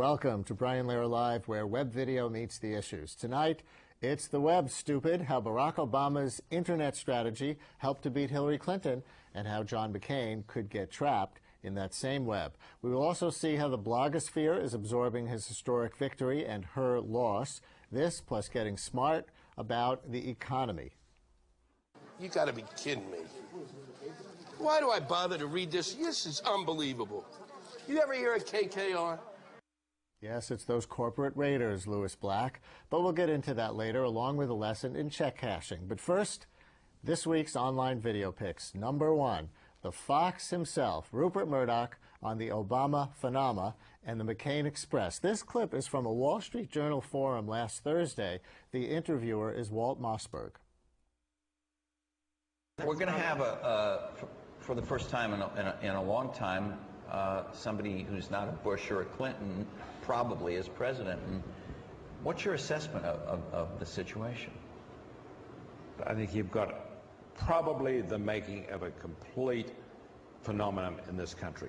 Welcome to Brian Lehrer Live, where web video meets the issues. Tonight, it's the web, stupid, how Barack Obama's internet strategy helped to beat Hillary Clinton, and how John McCain could get trapped in that same web. We will also see how the blogosphere is absorbing his historic victory and her loss. This, plus getting smart about the economy. You gotta be kidding me. Why do I bother to read this? This is unbelievable. You ever hear of KKR? Yes, it's those corporate raiders, Louis Black. But we'll get into that later, along with a lesson in check cashing. But first, this week's online video picks. Number one, the Fox himself, Rupert Murdoch, on the Obama phenomena and the McCain Express. This clip is from a Wall Street Journal forum last Thursday. The interviewer is Walt Mossberg. We're going to have, for the first time in a long time, somebody who's not a Bush or a Clinton probably as president. And what's your assessment of the situation? I think you've got probably the making of a complete phenomenon in this country.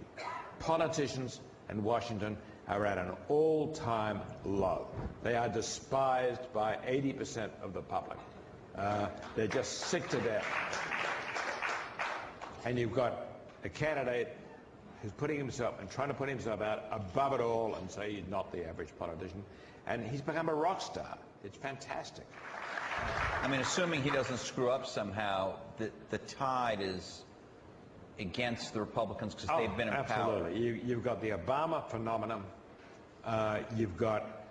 Politicians in Washington are at an all-time low. They are despised by 80% of the public. They're just sick to death. And you've got a candidate who's putting himself and trying to put himself out above it all and say he's not the average politician. And he's become a rock star. It's fantastic. I mean, assuming he doesn't screw up somehow, the tide is against the Republicans because they've been in power. Absolutely. You've got the Obama phenomenon. You've got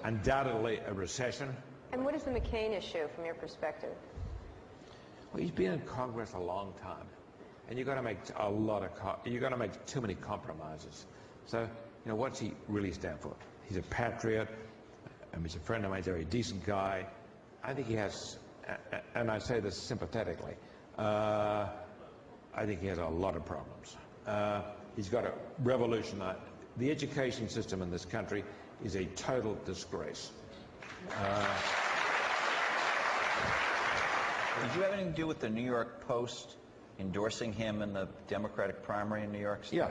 undoubtedly a recession. And what is the McCain issue from your perspective? Well, he's been in Congress a long time, and you've got to make too many compromises. So, you know, what's he really stand for? He's a patriot. He's a friend of mine. He's a very decent guy. I think he has, and I say this sympathetically, I think he has a lot of problems. He's got to revolutionize. The education system in this country is a total disgrace. Did you have anything to do with the New York Post endorsing him in the Democratic primary in New York State? Yeah.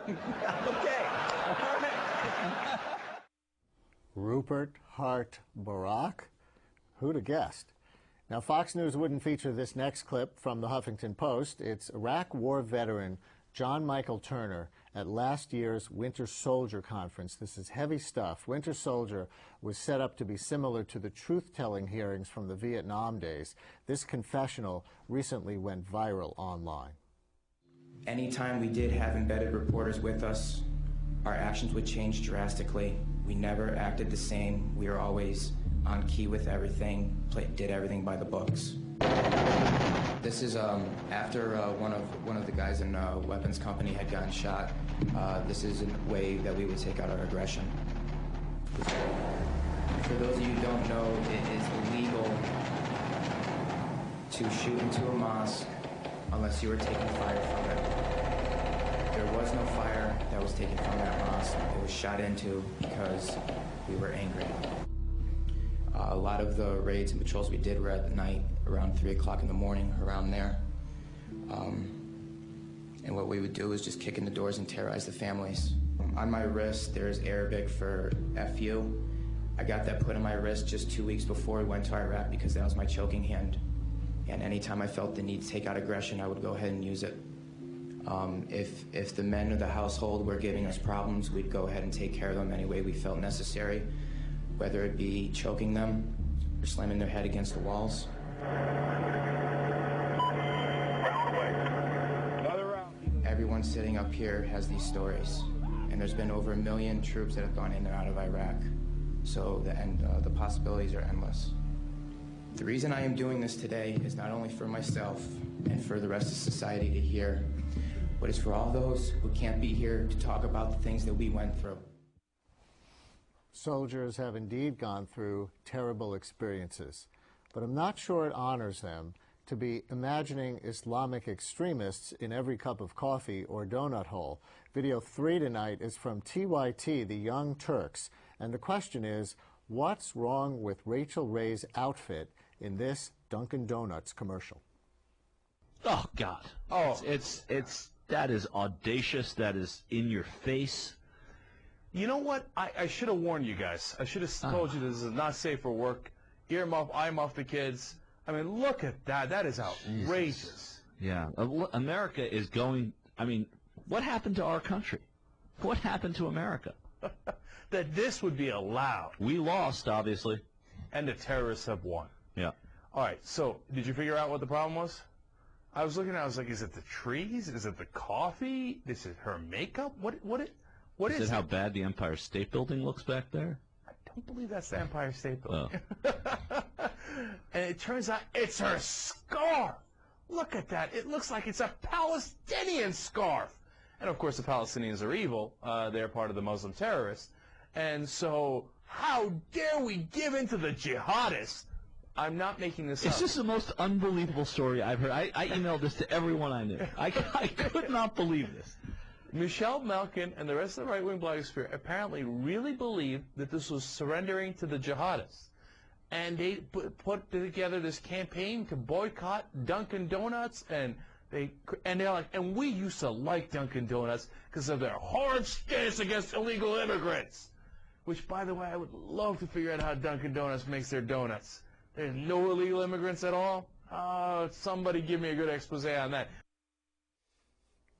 Okay. All right. Rupert Hart Barack? Who'd have guessed? Now, Fox News wouldn't feature this next clip from the Huffington Post. It's Iraq War veteran John Michael Turner at last year's Winter Soldier Conference. This is heavy stuff. Winter Soldier was set up to be similar to the truth-telling hearings from the Vietnam days. This confessional recently went viral online. Anytime we did have embedded reporters with us, our actions would change drastically. We never acted the same. We were always on key with everything, did everything by the books. This is after one of the guys in weapons company had gotten shot. This is a way that we would take out our aggression. For those of you who don't know, it is illegal to shoot into a mosque unless you were taking fire from it. There was no fire that was taken from that mosque. It was shot into because we were angry. A lot of the raids and patrols we did were at night, around 3 o'clock in the morning, around there. And what we would do is just kick in the doors and terrorize the families. On my wrist, there's Arabic for F you. I got that put on my wrist just 2 weeks before we went to Iraq because that was my choking hand. And anytime I felt the need to take out aggression, I would go ahead and use it. If the men of the household were giving us problems, we'd go ahead and take care of them any way we felt necessary, whether it be choking them or slamming their head against the walls. Everyone sitting up here has these stories, and there's been over 1 million troops that have gone in and out of Iraq, so the possibilities are endless. The reason I am doing this today is not only for myself and for the rest of society to hear, but it's for all those who can't be here to talk about the things that we went through. Soldiers have indeed gone through terrible experiences, but I'm not sure it honors them to be imagining Islamic extremists in every cup of coffee or donut hole. Video 3 tonight is from TYT, the Young Turks, and the question is, what's wrong with Rachel Ray's outfit in this Dunkin' Donuts commercial? Oh, God. Oh, it's that is audacious. That is in your face. You know what? I should have warned you guys. I should have told you this is not safe for work. Earmuff, eye muff the kids. I mean, look at that. That is outrageous. Jesus. Yeah. America is going, I mean, what happened to our country? What happened to America? That this would be allowed. We lost, obviously. And the terrorists have won. Yeah. All right, so did you figure out what the problem was? I was looking at it, I was like, is it the trees? Is it the coffee? Is it her makeup? What is it how bad the Empire State Building looks back there? I don't believe that's the Empire State Building. Oh. And it turns out it's her scarf. Look at that. It looks like it's a Palestinian scarf. And, of course, the Palestinians are evil. They're part of the Muslim terrorists. And so how dare we give in to the jihadists? I'm not making this up. It's just the most unbelievable story I've heard. I emailed this to everyone I knew. I could not believe this. Michelle Malkin and the rest of the right-wing blogosphere apparently really believed that this was surrendering to the jihadists. And they put together this campaign to boycott Dunkin' Donuts, and they're like, and we used to like Dunkin' Donuts because of their hard stance against illegal immigrants. Which, by the way, I would love to figure out how Dunkin' Donuts makes their donuts. There's no illegal immigrants at all? Oh, somebody give me a good expose on that.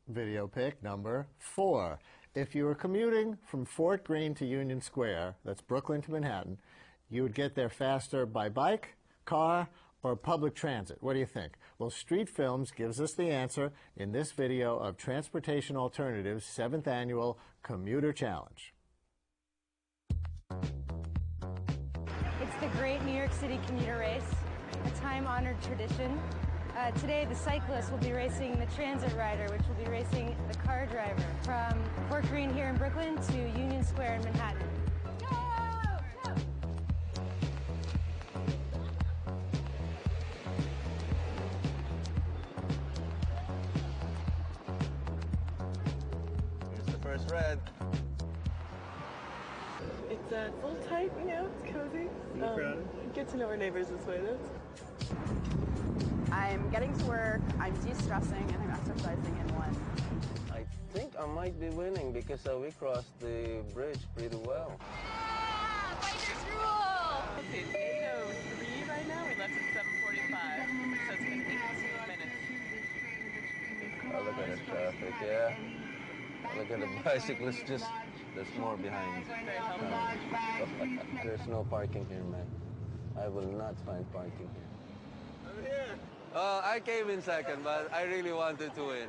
Video pick number 4. If you were commuting from Fort Greene to Union Square, that's Brooklyn to Manhattan, you would get there faster by bike, car, or public transit. What do you think? Well, Street Films gives us the answer in this video of Transportation Alternatives' 7th Annual Commuter Challenge. It's the great New York City commuter race, a time-honored tradition. Today, the cyclist will be racing the transit rider, which will be racing the car driver from Fort Greene here in Brooklyn to Union Square in Manhattan. Go! Here's the first red. It's a little tight, you know, it's cozy. Get to know our neighbors this way, though. I'm getting to work, I'm de-stressing, and I'm exercising in one. I think I might be winning because we crossed the bridge pretty well. Yeah! Bikers rule! Okay, it's 8:03 right now. We left at 7:45, so it's been 18 minutes. Oh, look at the traffic, yeah. Look at the bicyclists, just, there's more behind. There's no parking here, man. I will not find parking here. I'm here. I came in second, but I really wanted to win.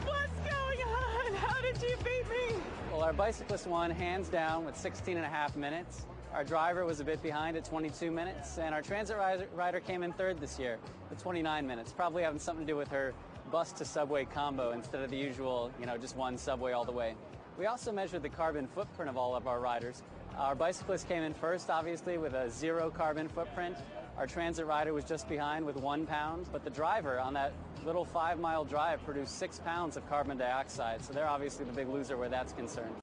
What's going on? How did you beat me? Well, our bicyclist won hands down with 16.5 minutes. Our driver was a bit behind at 22 minutes, and our transit rider came in third this year with 29 minutes, probably having something to do with her bus to subway combo instead of the usual, just one subway all the way. We also measured the carbon footprint of all of our riders. Our bicyclist came in first, obviously, with a 0 carbon footprint. Our transit rider was just behind with 1 pound, but the driver on that little 5-mile drive produced 6 pounds of carbon dioxide, so they're obviously the big loser where that's concerned.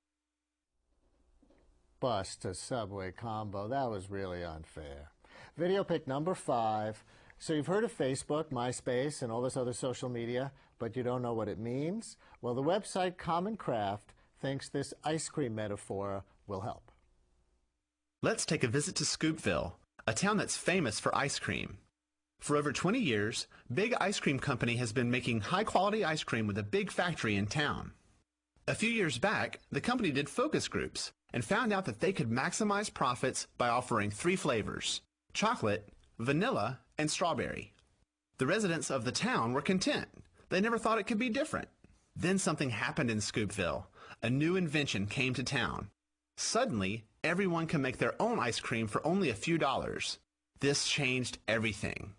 Bus to subway combo, that was really unfair. Video pick number 5. So you've heard of Facebook, MySpace, and all this other social media, but you don't know what it means? Well, the website Common Craft thinks this ice cream metaphor will help. Let's take a visit to Scoopville, a town that's famous for ice cream. For over 20 years, Big Ice Cream Company has been making high-quality ice cream with a big factory in town. A few years back, the company did focus groups and found out that they could maximize profits by offering 3 flavors: chocolate, vanilla, and strawberry. The residents of the town were content. They never thought it could be different. Then something happened in Scoopville. A new invention came to town. Suddenly, everyone can make their own ice cream for only a few dollars. This changed everything.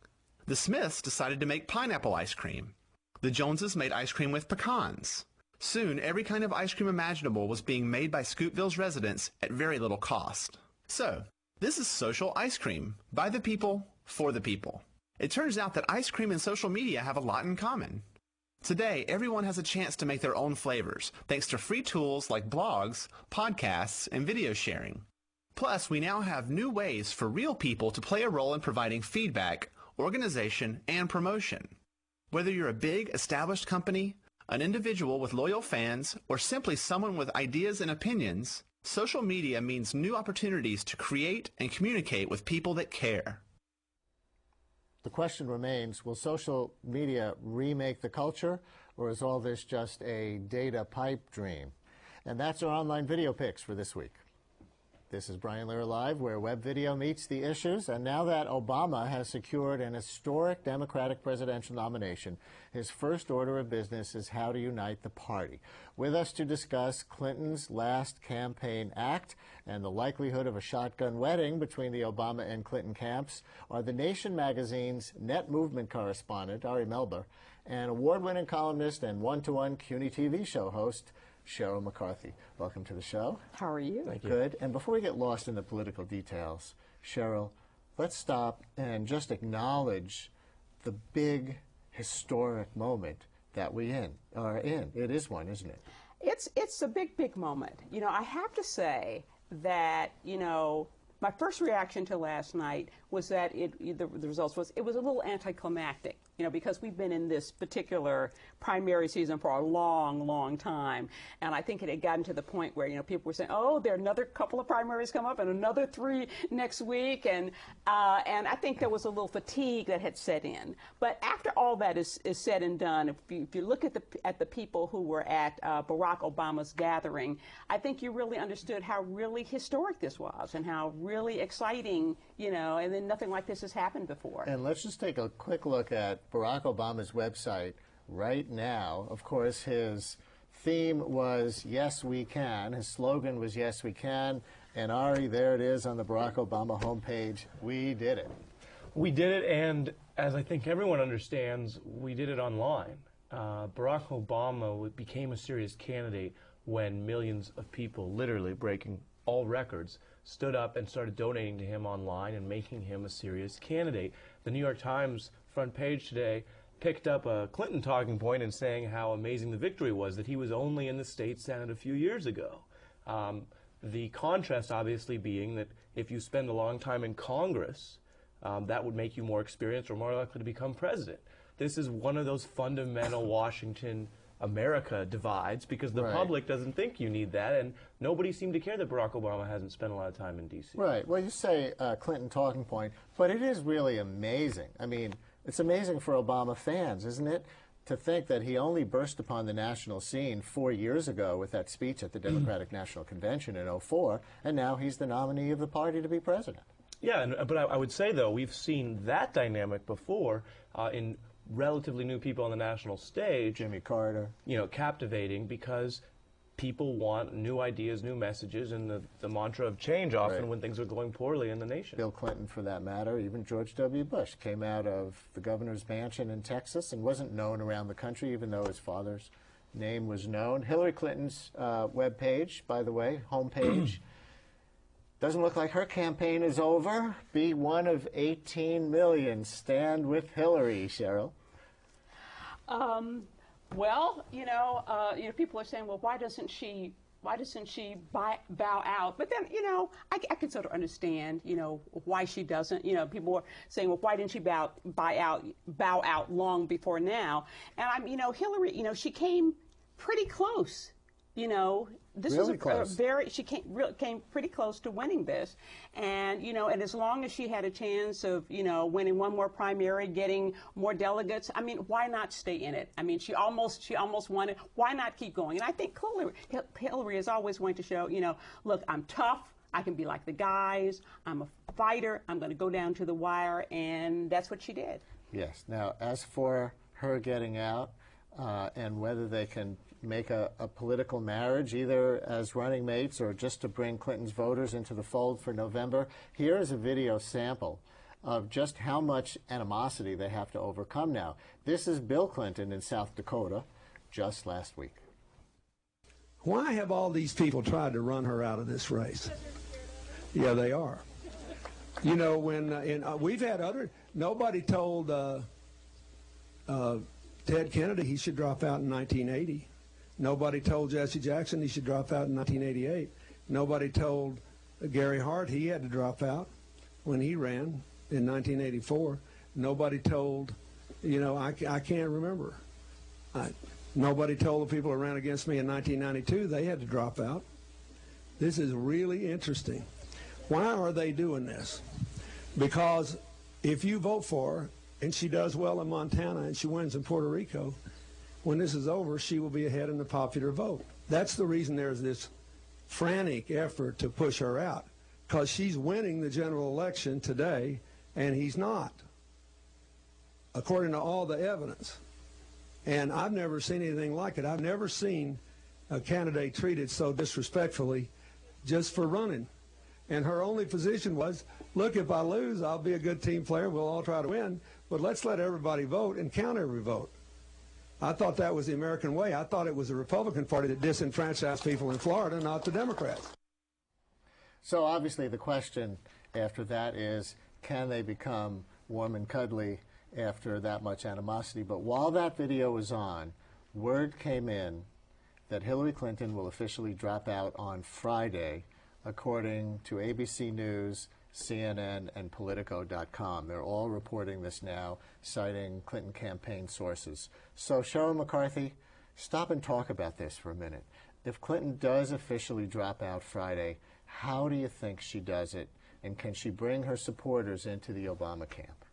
The Smiths decided to make pineapple ice cream. The Joneses made ice cream with pecans. Soon, every kind of ice cream imaginable was being made by Scoopville's residents at very little cost. So, this is social ice cream, by the people, for the people. It turns out that ice cream and social media have a lot in common. Today, everyone has a chance to make their own flavors, thanks to free tools like blogs, podcasts, and video sharing. Plus, we now have new ways for real people to play a role in providing feedback, organization, and promotion. Whether you're a big, established company, an individual with loyal fans, or simply someone with ideas and opinions, Social media means new opportunities to create and communicate with people that care. The question remains, will social media remake the culture, or is all this just a data pipe dream? And that's our online video picks for this week. This is Brian Lehrer Live, where web video meets the issues. And now that Obama has secured an historic Democratic presidential nomination, his first order of business is how to unite the party. With us to discuss Clinton's last campaign act and the likelihood of a shotgun wedding between the Obama and Clinton camps are The Nation magazine's Net Movement correspondent, Ari Melber, and award-winning columnist and one-to-one CUNY TV show host, Cheryl McCarthy. Welcome to the show. How are you? Thank you. Good. And before we get lost in the political details, Cheryl, let's stop and just acknowledge the big historic moment that we are in. It is one, isn't it? It's a big moment. You know, I have to say that, you know, my first reaction to last night was that the results was it was a little anticlimactic, you know, because we've been in this particular primary season for a long time, and I think it had gotten to the point where, you know, people were saying, oh, there are another couple of primaries come up and another 3 next week, and I think there was a little fatigue that had set in. But after all that is said and done, if you look at the people who were at Barack Obama's gathering, I think you really understood how really historic this was and how really exciting, you know, and then nothing like this has happened before. And let's just take a quick look at Barack Obama's website right now. Of course, his theme was Yes, We Can. His slogan was Yes, We Can. And Ari, there it is on the Barack Obama homepage. We did it. We did it, and as I think everyone understands, we did it online. Barack Obama became a serious candidate when millions of people, literally breaking all records, stood up and started donating to him online and making him a serious candidate. The New York Times front page today picked up a Clinton talking point and saying how amazing the victory was, that he was only in the state Senate a few years ago. The contrast obviously being that if you spend a long time in Congress, that would make you more experienced or more likely to become president. This is one of those fundamental Washington America divides, because the public doesn't think you need that, and nobody seemed to care that Barack Obama hasn't spent a lot of time in D.C. Right. Well, you say Clinton talking point, but it is really amazing. I mean, it's amazing for Obama fans, isn't it, to think that he only burst upon the national scene 4 years ago with that speech at the Democratic National Convention in '04, and now he's the nominee of the party to be president. Yeah, but I would say, though, we've seen that dynamic before in relatively new people on the national stage. Jimmy Carter. You know, captivating because people want new ideas, new messages, and the mantra of change often when things are going poorly in the nation. Bill Clinton, for that matter, even George W. Bush came out of the governor's mansion in Texas and wasn't known around the country, even though his father's name was known. Hillary Clinton's webpage, by the way, homepage, doesn't look like her campaign is over. Be one of 18 million. Stand with Hillary, Cheryl. Well, you know, people are saying, well, why doesn't she bow out? But then, you know, I can sort of understand, you know, why she doesn't. You know, people are saying, well, why didn't she bow out long before now? And you know, Hillary, you know, she came pretty close. You know, this really was she came pretty close to winning this, and you know, and as long as she had a chance of, you know, winning one more primary, getting more delegates, I mean, why not stay in it? I mean, she almost won it. Why not keep going? And I think Hillary is always going to show, you know, look, I'm tough. I can be like the guys. I'm a fighter. I'm going to go down to the wire, and that's what she did. Yes. Now, as for her getting out and whether they can make a political marriage, either as running mates or just to bring Clinton's voters into the fold for November, here is a video sample of just how much animosity they have to overcome now. This is Bill Clinton in South Dakota just last week. Why have all these people tried to run her out of this race? Yeah, they are. You know, when we've had nobody told Ted Kennedy he should drop out in 1980. Nobody told Jesse Jackson he should drop out in 1988. Nobody told Gary Hart he had to drop out when he ran in 1984. Nobody told, you know, I can't remember. Nobody told the people who ran against me in 1992 they had to drop out. This is really interesting. Why are they doing this? Because if you vote for her, and she does well in Montana, and she wins in Puerto Rico, when this is over, she will be ahead in the popular vote. That's the reason there's this frantic effort to push her out, because she's winning the general election today, and he's not, according to all the evidence. And I've never seen anything like it. I've never seen a candidate treated so disrespectfully just for running. And her only position was, look, if I lose, I'll be a good team player. We'll all try to win. But let's let everybody vote and count every vote. I thought that was the American way. I thought it was the Republican Party that disenfranchised people in Florida, not the Democrats. So obviously the question after that is, can they become warm and cuddly after that much animosity? But while that video was on, word came in that Hillary Clinton will officially drop out on Friday, according to ABC News, CNN, and Politico.com. They're all reporting this now, citing Clinton campaign sources. So, Cheryl McCarthy, stop and talk about this for a minute. If Clinton does officially drop out Friday, how do you think she does it? And can she bring her supporters into the Obama camp?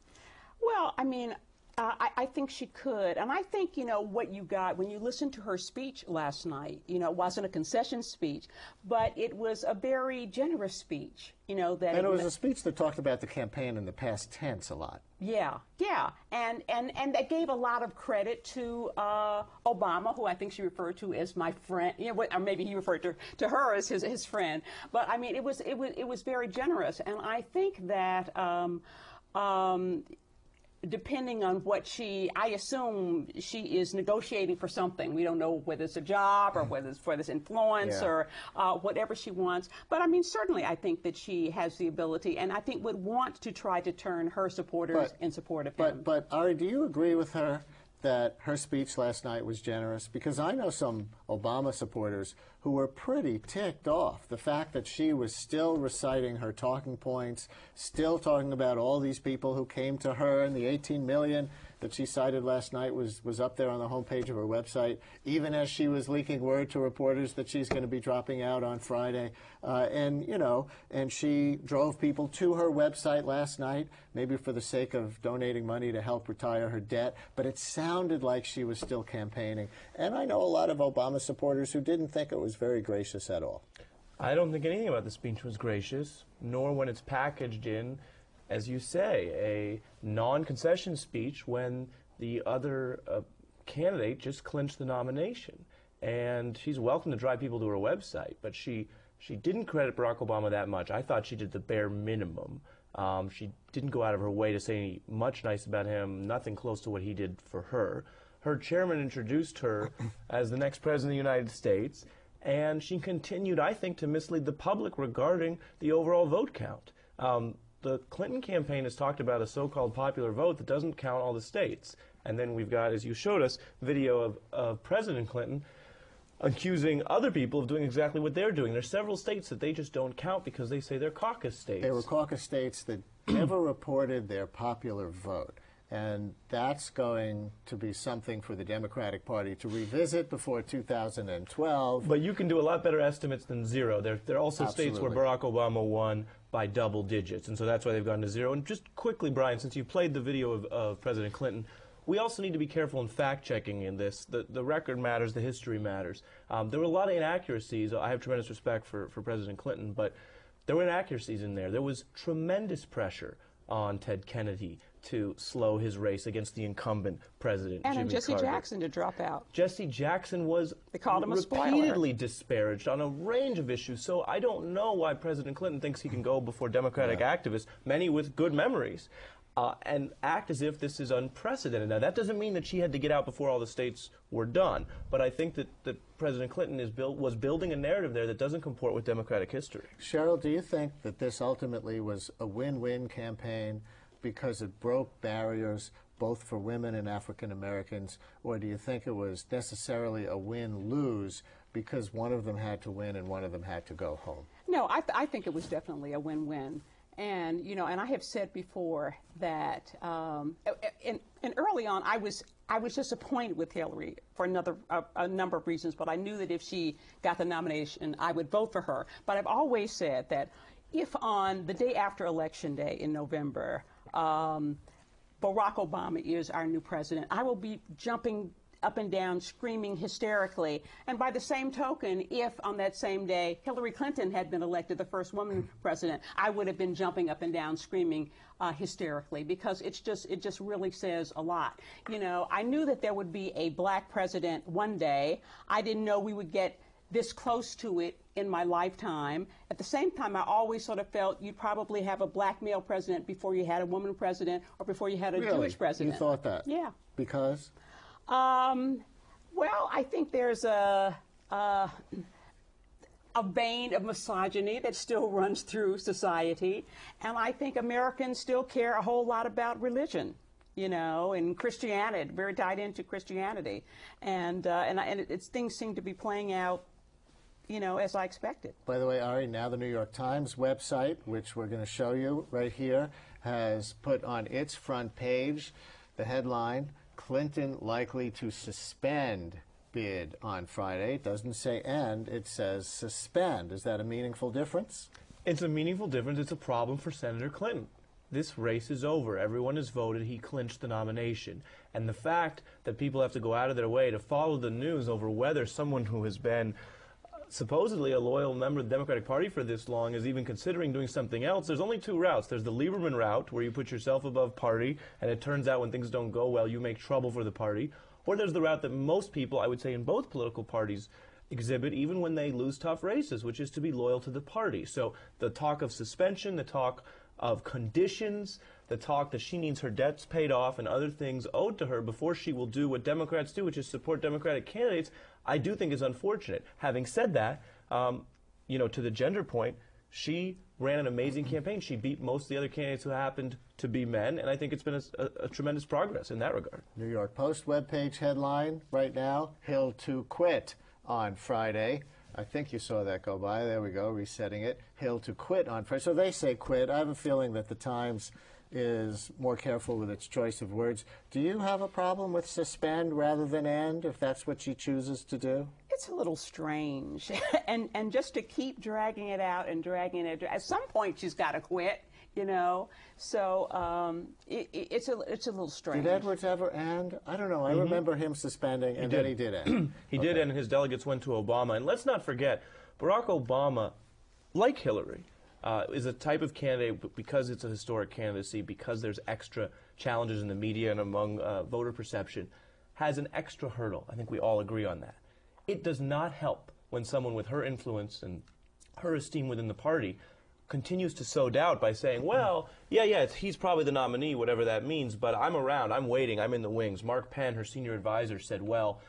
Well, I mean, I think she could. And I think, you know, what you got when you listened to her speech last night, you know, wasn't a concession speech, but it was a very generous speech, you know. And it was a speech that talked about the campaign in the past tense a lot. Yeah, yeah. And that gave a lot of credit to Obama, who I think she referred to as my friend, you know, or maybe he referred to her as his friend. But, I mean, it was very generous. And I think that depending on what I assume she is negotiating for something. We don't know whether it's a job or whether it's for this influence or whatever she wants. But I mean, certainly I think that she has the ability, and I think would want to try to turn her supporters in support of him. But Ari, do you agree with her that her speech last night was generous? Because I know some Obama supporters who were pretty ticked off. The fact that she was still reciting her talking points, still talking about all these people who came to her, and the 18 million that she cited last night was up there on the homepage of her website, even as she was leaking word to reporters that she's going to be dropping out on Friday. And she drove people to her website last night, maybe for the sake of donating money to help retire her debt, but it sounded like she was still campaigning. And I know a lot of Obama supporters who didn't think it was very gracious at all. I don't think anything about the speech was gracious, nor when it's packaged in, as you say, a non-concession speech when the other candidate just clinched the nomination. And she's welcome to drive people to her website, but she didn't credit Barack Obama that much. I thought she did the bare minimum. She didn't go out of her way to say much nice about him, nothing close to what he did for her. Her chairman introduced her as the next president of the United States, and she continued, I think, to mislead the public regarding the overall vote count. The Clinton campaign has talked about a so-called popular vote that doesn't count all the states. And then we've got, as you showed us, video of President Clinton accusing other people of doing exactly what they're doing. There's several states that they just don't count because they say they're caucus states. They were caucus states that never reported their popular vote. And that's going to be something for the Democratic Party to revisit before 2012. But you can do a lot better estimates than zero. There are also states where Barack Obama won by double digits, and so that's why they've gone to zero. And just quickly, Brian, since you played the video of President Clinton, we also need to be careful in fact-checking in this. The record matters, the history matters. There were a lot of inaccuracies. I have tremendous respect for President Clinton, but there were inaccuracies in there. There was tremendous pressure on Ted Kennedy to slow his race against the incumbent president, and Jimmy on Jesse Carter. Jackson to drop out. Jesse Jackson was repeatedly disparaged on a range of issues, so I don't know why President Clinton thinks he can go before Democratic activists, many with good memories, and act as if this is unprecedented. Now, that doesn't mean that she had to get out before all the states were done, but I think that President Clinton was building a narrative there that doesn't comport with Democratic history. Cheryl, do you think that this ultimately was a win-win campaign because it broke barriers both for women and African Americans, or do you think it was necessarily a win-lose because one of them had to win and one of them had to go home? No, I think it was definitely a win-win. And, you know, and I have said before that, and early on, I was disappointed with Hillary for a number of reasons, but I knew that if she got the nomination, I would vote for her. But I've always said that if on the day after Election Day in November, Barack Obama is our new president, I will be jumping up and down, screaming hysterically. And by the same token, if on that same day Hillary Clinton had been elected the first woman president, I would have been jumping up and down, screaming hysterically, because it just really says a lot. You know, I knew that there would be a black president one day. I didn't know we would get this close to it in my lifetime. At the same time, I always sort of felt you'd probably have a black male president before you had a woman president or before you had a Jewish president. You thought that? Yeah. Because? Well, I think there's a vein of misogyny that still runs through society, and I think Americans still care a whole lot about religion, you know, and Christianity, very tied into Christianity, and things seem to be playing out, you know, as I expected. By the way, Ari, now the New York Times website, which we're going to show you right here, has put on its front page the headline, Clinton likely to suspend bid on Friday. It doesn't say end, it says suspend. Is that a meaningful difference? It's a meaningful difference. It's a problem for Senator Clinton. This race is over. Everyone has voted. He clinched the nomination. And the fact that people have to go out of their way to follow the news over whether someone who has been supposedly a loyal member of the Democratic Party for this long is even considering doing something else. There's only two routes. There's the Lieberman route, where you put yourself above party, and it turns out when things don't go well, you make trouble for the party. Or there's the route that most people, I would say in both political parties, exhibit even when they lose tough races, which is to be loyal to the party. So the talk of suspension, the talk of conditions, the talk that she needs her debts paid off and other things owed to her before she will do what Democrats do, which is support Democratic candidates, I do think is unfortunate. Having said that, you know, to the gender point, she ran an amazing campaign. She beat most of the other candidates who happened to be men, and I think it's been a tremendous progress in that regard. New York Post webpage headline right now, Hill to quit on Friday. I think you saw that go by. There we go, resetting it. Hill to quit on Friday. So they say quit. I have a feeling that the Times is more careful with its choice of words. Do you have a problem with suspend rather than end, if that's what she chooses to do? It's a little strange. and just to keep dragging it out and dragging it, at some point she's got to quit, you know. So it's a little strange. Did Edwards ever end? I don't know. I remember him suspending, and then he did end. He did end, and his delegates went to Obama. And let's not forget, Barack Obama, like Hillary, is a type of candidate, because it's a historic candidacy, because there's extra challenges in the media and among voter perception, has an extra hurdle. I think we all agree on that. It does not help when someone with her influence and her esteem within the party continues to sow doubt by saying, well, yeah, he's probably the nominee, whatever that means, but I'm around, I'm waiting, I'm in the wings. Mark Penn, her senior advisor, said, well,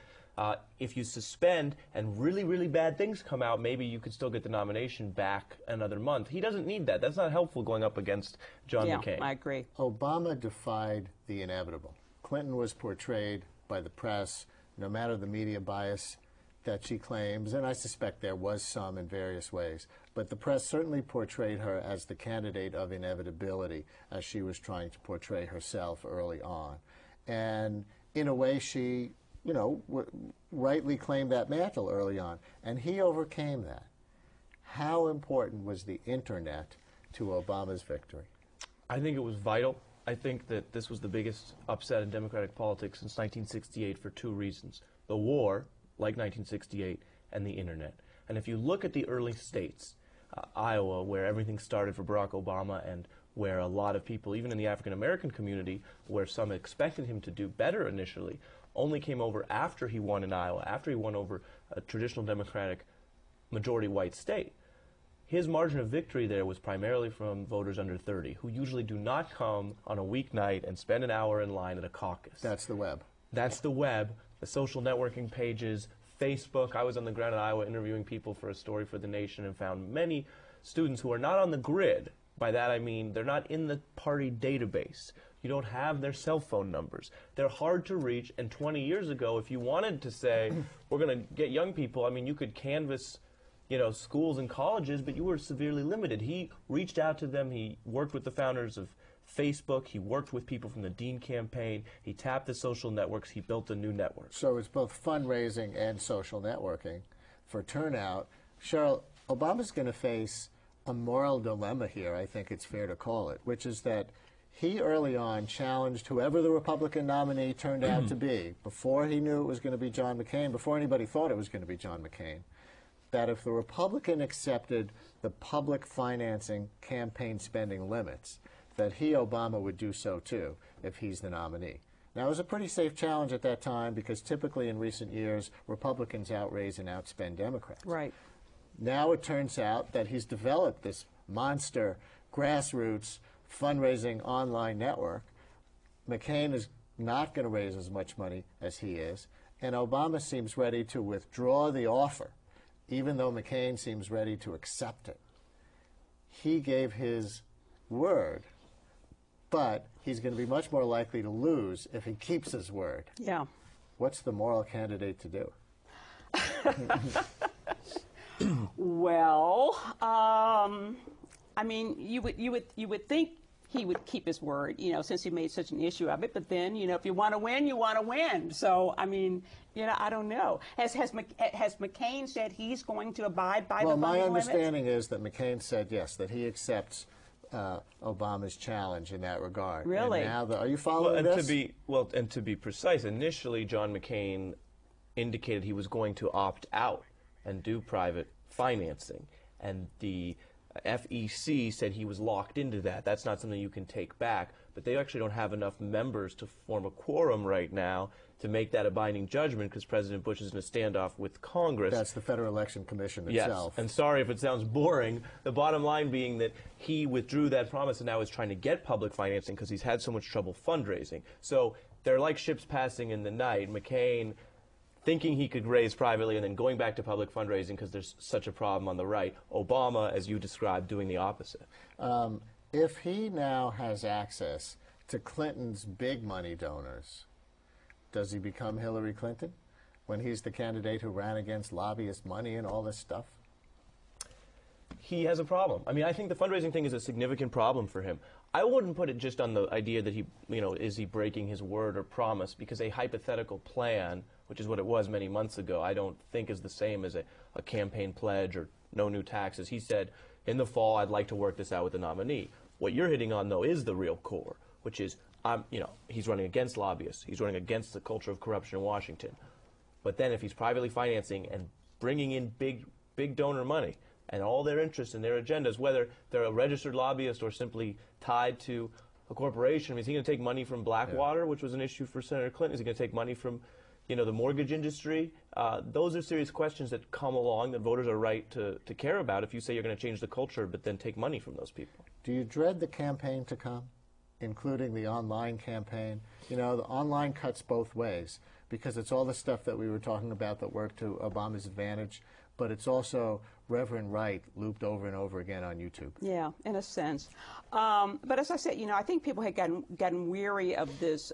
if you suspend and really, really bad things come out, maybe you could still get the nomination back another month. He doesn't need that. That's not helpful going up against John McCain. I agree. Obama defied the inevitable. Clinton was portrayed by the press, no matter the media bias that she claims, and I suspect there was some in various ways, but the press certainly portrayed her as the candidate of inevitability, as she was trying to portray herself early on. And in a way, she, you know, rightly claimed that mantle early on, and he overcame that. How important was the internet to Obama's victory? I think it was vital. I think that this was the biggest upset in Democratic politics since 1968 for two reasons. The war, like 1968, and the internet. And if you look at the early states, Iowa, where everything started for Barack Obama, and where a lot of people, even in the African-American community, where some expected him to do better initially, only came over after he won in Iowa, after he won over a traditional Democratic majority white state. His margin of victory there was primarily from voters under 30, who usually do not come on a weeknight and spend an hour in line at a caucus. That's the web. That's the web, the social networking pages, Facebook. I was on the ground in Iowa interviewing people for a story for The Nation and found many students who are not on the grid. By that I mean they're not in the party database. You don't have their cell phone numbers. They're hard to reach, and 20 years ago, if you wanted to say, we're going to get young people, I mean, you could canvass schools and colleges, but you were severely limited. He reached out to them. He worked with the founders of Facebook. He worked with people from the Dean campaign. He tapped the social networks. He built a new network. So it's both fundraising and social networking for turnout. Cheryl, Obama's going to face a moral dilemma here, I think it's fair to call it, which is that he early on challenged whoever the Republican nominee turned out to be, before he knew it was going to be John McCain, before anybody thought it was going to be John McCain, that if the Republican accepted the public financing campaign spending limits, that he, Obama, would do so too if he's the nominee. Now, it was a pretty safe challenge at that time because typically in recent years, Republicans outraise and outspend Democrats. Right. Now it turns out that he's developed this monster grassroots fundraising online network. McCain is not going to raise as much money as he is, and Obama seems ready to withdraw the offer, even though McCain seems ready to accept it. He gave his word, but he's going to be much more likely to lose if he keeps his word. Yeah. What's the moral candidate to do? Well, I mean, you would think he would keep his word, since he made such an issue of it. But then, if you want to win, you want to win. So, I mean, I don't know. Has McCain said he's going to abide by the funding limits? Well, my understanding is that McCain said yes, that he accepts Obama's challenge in that regard. Really? And now are you following this? And to be precise, initially John McCain indicated he was going to opt out and do private financing, and the FEC said he was locked into that. That's not something you can take back, but they actually don't have enough members to form a quorum right now to make that a binding judgment because President Bush is in a standoff with Congress. That's the Federal Election Commission itself. Yes, and sorry if it sounds boring. The bottom line being that he withdrew that promise and now is trying to get public financing because he's had so much trouble fundraising. So they're like ships passing in the night. McCain thinking he could raise privately and then going back to public fundraising because there's such a problem on the right. Obama, as you described, doing the opposite. If he now has access to Clinton's big money donors, does he become Hillary Clinton when he's the candidate who ran against lobbyist money and all this stuff? He has a problem. I mean, I think the fundraising thing is a significant problem for him. I wouldn't put it just on the idea that he, is he breaking his word or promise, because a hypothetical plan, which is what it was many months ago, I don't think is the same as a campaign pledge or no new taxes. He said, in the fall, I'd like to work this out with the nominee. What you're hitting on, though, is the real core, which is, he's running against lobbyists. He's running against the culture of corruption in Washington. But then if he's privately financing and bringing in big donor money and all their interests and their agendas, whether they're a registered lobbyist or simply tied to a corporation, I mean, is he going to take money from Blackwater, which was an issue for Senator Clinton? Is he going to take money from the mortgage industry? Those are serious questions that come along that voters are right to care about if you say you're going to change the culture but then take money from those people. Do you dread the campaign to come, including the online campaign? The online cuts both ways because it's all the stuff that we were talking about that worked to Obama's advantage, but it's also Reverend Wright looped over and over again on YouTube. Yeah, in a sense. But as I said, I think people had gotten weary of this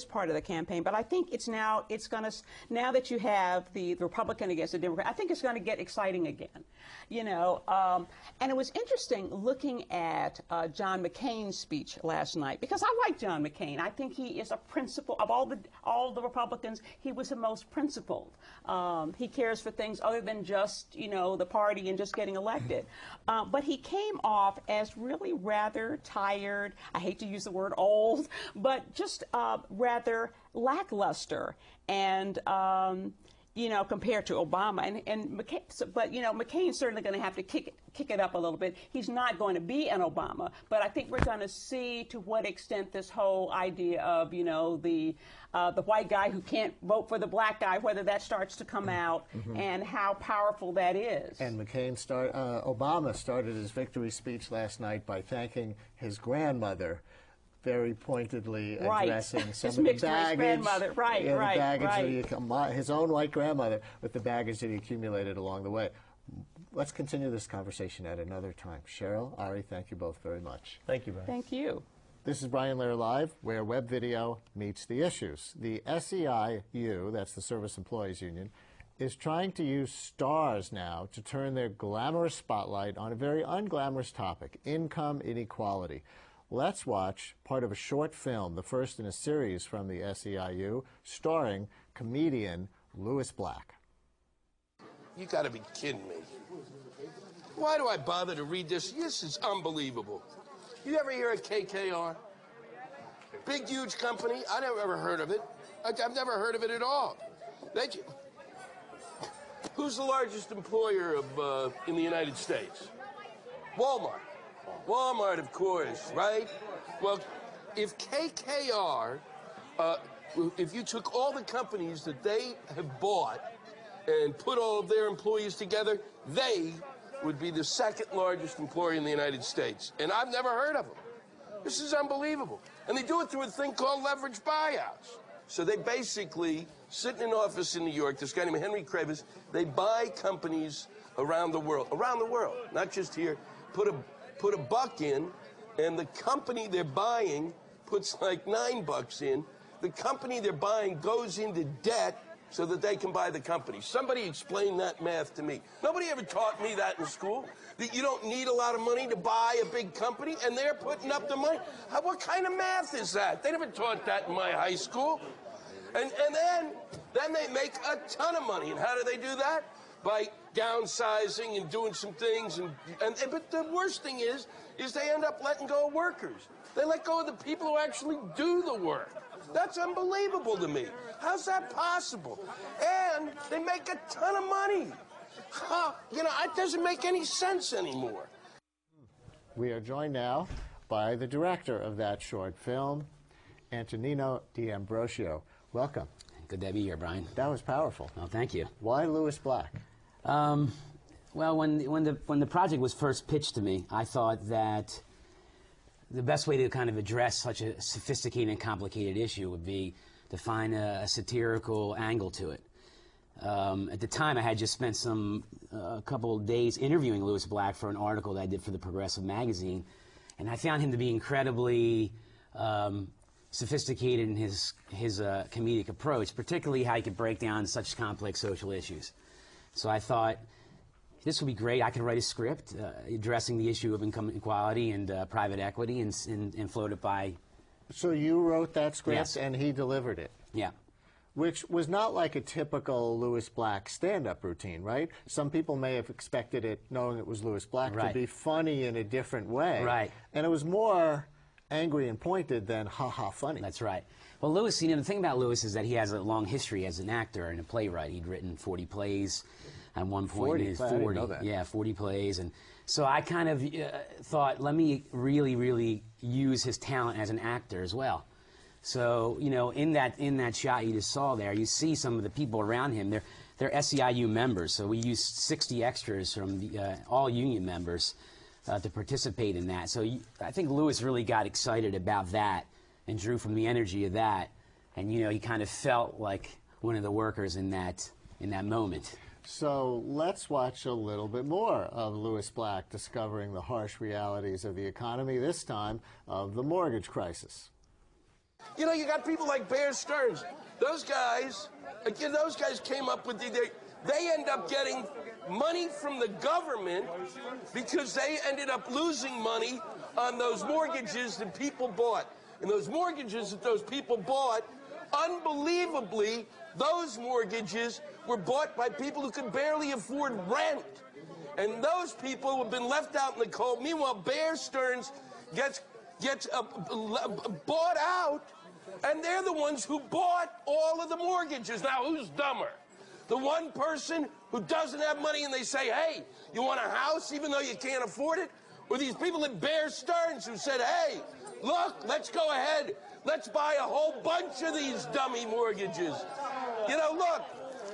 part of the campaign. But I think now that you have the Republican against the Democrat, I think it's going to get exciting again. And it was interesting looking at John McCain's speech last night because I like John McCain. I think he is a principal of all the Republicans. He was the most principled. He cares for things other than just the party and just getting elected. But he came off as really rather tired. I hate to use the word old, but just rather lackluster and compared to Obama and McCain. But McCain's certainly going to have to kick it up a little bit. He's not going to be an Obama, but I think we're going to see to what extent this whole idea of the white guy who can't vote for the black guy, whether that starts to come out, and how powerful that is. And Obama started his victory speech last night by thanking his grandmother, very pointedly addressing some of the baggage, his own white grandmother, with the baggage that he accumulated along the way. Let's continue this conversation at another time. Cheryl, Ari, thank you both very much. Thank you, Brian. Thank you. This is Brian Lehrer Live, where web video meets the issues. The SEIU, that's the Service Employees Union, is trying to use stars now to turn their glamorous spotlight on a very unglamorous topic, income inequality. Let's watch part of a short film, the first in a series from the SEIU, starring comedian Lewis Black. You got to be kidding me. Why do I bother to read this? This is unbelievable. You ever hear of KKR? Big, huge company. I never ever heard of it. I've never heard of it at all. Who's the largest employer of in the United States? Walmart. Walmart, of course, right? Well, if KKR, if you took all the companies that they have bought and put all of their employees together, they would be the second largest employer in the United States. And I've never heard of them. This is unbelievable. And they do it through a thing called leverage buyouts. So they basically sit in an office in New York, this guy named Henry Kravis, they buy companies around the world, not just here, put a buck in, and the company they're buying puts like $9 in. The company they're buying goes into debt so that they can buy the company. Somebody explain that math to me. Nobody ever taught me that in school, that you don't need a lot of money to buy a big company, and they're putting up the money. What kind of math is that? They never taught that in my high school. And then they make a ton of money. And how do they do that? By downsizing and doing some things. But the worst thing is they end up letting go of workers. They let go of the people who actually do the work. That's unbelievable to me. How's that possible? And they make a ton of money. You know, it doesn't make any sense anymore. We are joined now by the director of that short film, Antonino D'Ambrosio. Welcome. Good to be here, Brian. That was powerful. Oh, thank you. Why Lewis Black? Well, when the project was first pitched to me, I thought that the best way to kind of address such a sophisticated and complicated issue would be to find a satirical angle to it. At the time, I had just spent a couple of days interviewing Lewis Black for an article that I did for the Progressive magazine, and I found him to be incredibly sophisticated in his comedic approach, particularly how he could break down such complex social issues. So I thought, this would be great. I could write a script addressing the issue of income inequality and private equity and float it by... So you wrote that script, yes, and he delivered it? Yeah. Which was not like a typical Lewis Black stand-up routine, right? Some people may have expected it, knowing it was Lewis Black, right, to be funny in a different way. Right. And it was more angry and pointed than ha-ha funny. That's right. Well, Lewis, you know, the thing about Lewis is that he has a long history as an actor and a playwright. He'd written 40 plays at one point. 40 plays? I didn't know that. Yeah, 40 plays. And so I kind of thought, let me really, really use his talent as an actor as well. So, you know, in that shot you just saw there, you see some of the people around him. They're SEIU members, so we used 60 extras from all union members to participate in that. So I think Lewis really got excited about that and drew from the energy of that. And, you know, he kind of felt like one of the workers in that moment. So let's watch a little bit more of Lewis Black discovering the harsh realities of the economy, this time of the mortgage crisis. You know, you got people like Bear Stearns. Those guys came up with they end up getting money from the government because they ended up losing money on those mortgages that people bought. And those mortgages that those people bought, unbelievably, those mortgages were bought by people who could barely afford rent. And those people have been left out in the cold. Meanwhile, Bear Stearns gets bought out, and they're the ones who bought all of the mortgages. Now, who's dumber? The one person who doesn't have money and they say, hey, you want a house even though you can't afford it? Or these people at Bear Stearns who said, hey, look, let's go ahead. Let's buy a whole bunch of these dummy mortgages. You know, look,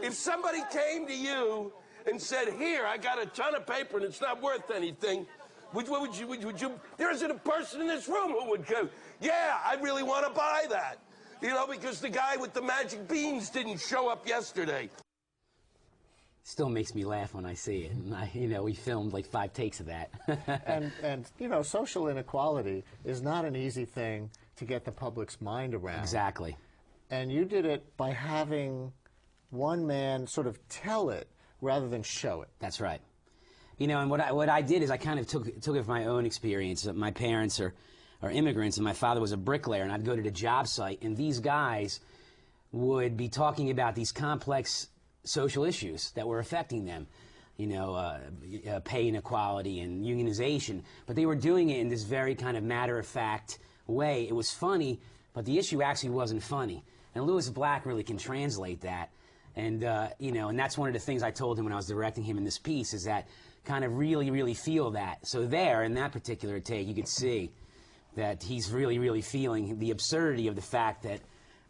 if somebody came to you and said, here, I got a ton of paper and it's not worth anything, would you, there isn't a person in this room who would go, yeah, I really want to buy that. You know, because the guy with the magic beans didn't show up yesterday. Still makes me laugh when I see it. And you know, we filmed like 5 takes of that. and you know, social inequality is not an easy thing to get the public's mind around. Exactly. And you did it by having one man sort of tell it rather than show it. That's right. You know, and what I did is I kind of took it from my own experience. My parents are immigrants, and my father was a bricklayer, and I'd go to the job site, and these guys would be talking about these complex social issues that were affecting them. You know, pay inequality and unionization, but they were doing it in this very kind of matter-of-fact way. It was funny, but the issue actually wasn't funny. And Lewis Black really can translate that. And, you know, and that's one of the things I told him when I was directing him in this piece, is that kind of really, really feel that. So there, in that particular take, you could see that he's really, really feeling the absurdity of the fact that